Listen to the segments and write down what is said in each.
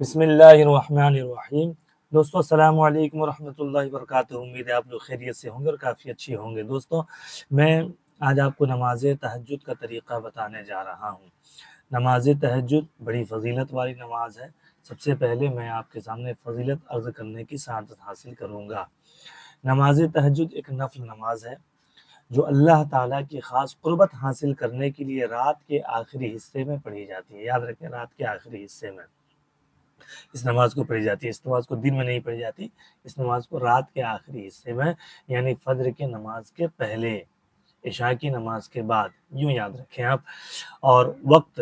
بسم اللہ الرحمن الرحیم۔ دوستو السلام علیکم ورحمۃ اللہ وبرکاتہ۔ امید ہے آپ لوگ خیریت سے ہوں گے اور کافی اچھی ہوں گے۔ دوستو میں آج آپ کو نماز تہجد کا طریقہ بتانے جا رہا ہوں۔ نماز تہجد بڑی فضیلت والی نماز ہے۔ سب سے پہلے میں آپ کے سامنے فضیلت عرض کرنے کی سعادت حاصل کروں گا۔ نماز تہجد ایک نفل نماز ہے جو اللہ تعالیٰ کی خاص قربت حاصل کرنے کے لیے رات کے آخری حصے میں پڑھی جاتی ہے۔ یاد رکھیں، رات کے آخری حصے میں اس نماز کو پڑھی جاتی ہے۔ اس نماز کو دن میں نہیں پڑھی جاتی، اس نماز کو رات کے آخری حصے میں، یعنی فجر کی نماز کے پہلے، عشاء کی نماز کے بعد، یوں یاد رکھیں آپ۔ اور وقت،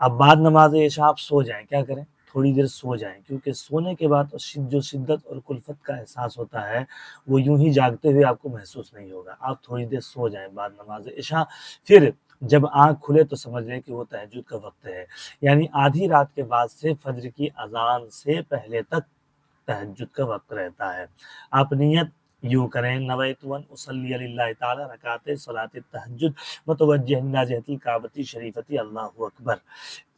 اب بعد نماز عشاء آپ سو جائیں، کیا کریں؟ تھوڑی دیر سو جائیں، کیونکہ سونے کے بعد جو شدت اور کلفت کا احساس ہوتا ہے وہ یوں ہی جاگتے ہوئے آپ کو محسوس نہیں ہوگا۔ آپ تھوڑی دیر سو جائیں بعد نماز عشاء، پھر جب آنکھ کھلے تو سمجھ لیں کہ وہ تہجد کا وقت ہے، یعنی آدھی رات کے بعد سے فجر کی اذان سے پہلے تک تہجد کا وقت رہتا ہے۔ آپ نیت یوں کریں: نویت ان اصلی للہ تعالی رکعتین صلاۃ التہجد متوجہ الی جہۃ الکعبۃ الشریفۃ، اللہ اکبر۔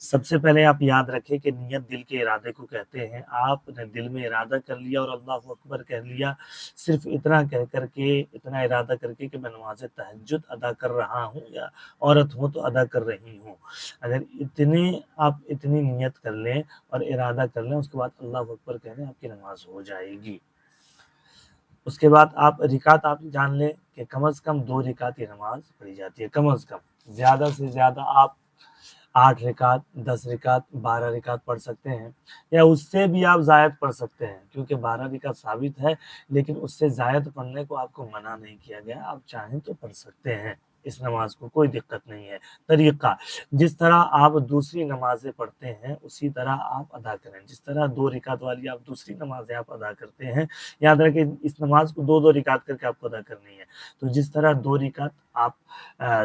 سب سے پہلے آپ یاد رکھیں کہ نیت دل کے ارادے کو کہتے ہیں۔ آپ نے دل میں ارادہ کر لیا اور اللہ اکبر کہہ لیا، صرف اتنا کہہ کر کے، اتنا ارادہ کر کے کہ میں نماز تہجد ادا کر رہا ہوں، یا عورت ہوں تو ادا کر رہی ہوں۔ اگر آپ اتنی نیت کر لیں اور ارادہ کر لیں، اس کے بعد اللہ اکبر کہہ لیں، آپ کی نماز ہو جائے گی۔ اس کے بعد آپ رکعت آپ جان لیں کہ کم از کم 2 رکعت یہ نماز پڑھی جاتی ہے، کم از کم۔ زیادہ سے زیادہ آپ 8 رکعت، 10 رکعت، 12 رکعت پڑھ سکتے ہیں، یا اس سے بھی آپ زائد پڑھ سکتے ہیں، کیونکہ 12 رکعت ثابت ہے، لیکن اس سے زائد پڑھنے کو آپ کو منع نہیں کیا گیا، آپ چاہیں تو پڑھ سکتے ہیں اس نماز کو، کوئی دقت نہیں ہے۔ طریقہ: جس طرح آپ دوسری نمازیں پڑھتے ہیں اسی طرح آپ ادا کریں۔ جس طرح 2 رکعت والی آپ دوسری نمازیں آپ ادا کرتے ہیں، یاد رکھیں اس نماز کو 2 رکعت کر کے آپ کو ادا کرنی ہے، تو جس طرح 2 رکعت آپ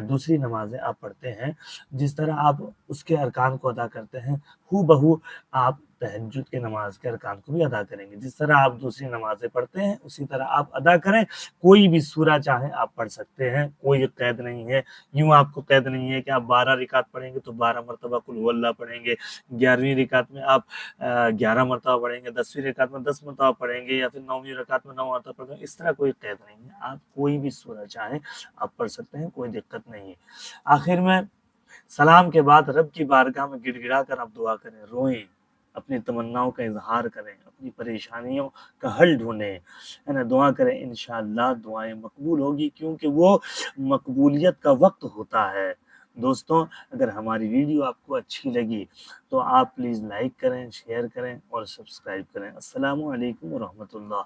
دوسری نمازیں آپ پڑھتے ہیں، جس طرح آپ اس کے ارکان کو ادا کرتے ہیں، ہو بہو آپ تہجد کے نماز کے ارکان کو بھی ادا کریں گے۔ جس طرح آپ دوسری نمازیں پڑھتے ہیں اسی طرح آپ ادا کریں۔ کوئی بھی سورہ چاہیں آپ پڑھ سکتے ہیں، کوئی قید نہیں ہے۔ یوں آپ کو قید نہیں ہے کہ آپ 12 رکعت پڑھیں گے تو 12 مرتبہ قل هو اللہ پڑھیں گے، 11ویں رکعت میں آپ 11 مرتبہ پڑھیں گے، 10ویں رکعت میں 10 مرتبہ پڑھیں گے، یا پھر 9ویں رکعت میں 9 مرتبہ پڑھیں گے۔ اس طرح کوئی قید نہیں ہے، آپ کوئی بھی سورہ چاہیں آپ پڑھ سکتے ہیں، کوئی دقت نہیں ہے۔ آخر میں سلام کے بعد رب کی بارگاہ میں گڑ گڑا کر آپ دعا کریں، روئیں، اپنی تمناؤں کا اظہار کریں، اپنی پریشانیوں کا حل ڈھونڈیں، دعا کریں، انشاءاللہ دعائیں مقبول ہوگی، کیونکہ وہ مقبولیت کا وقت ہوتا ہے۔ دوستوں، اگر ہماری ویڈیو آپ کو اچھی لگی تو آپ پلیز لائک کریں، شیئر کریں اور سبسکرائب کریں۔ السلام علیکم ورحمۃ اللہ۔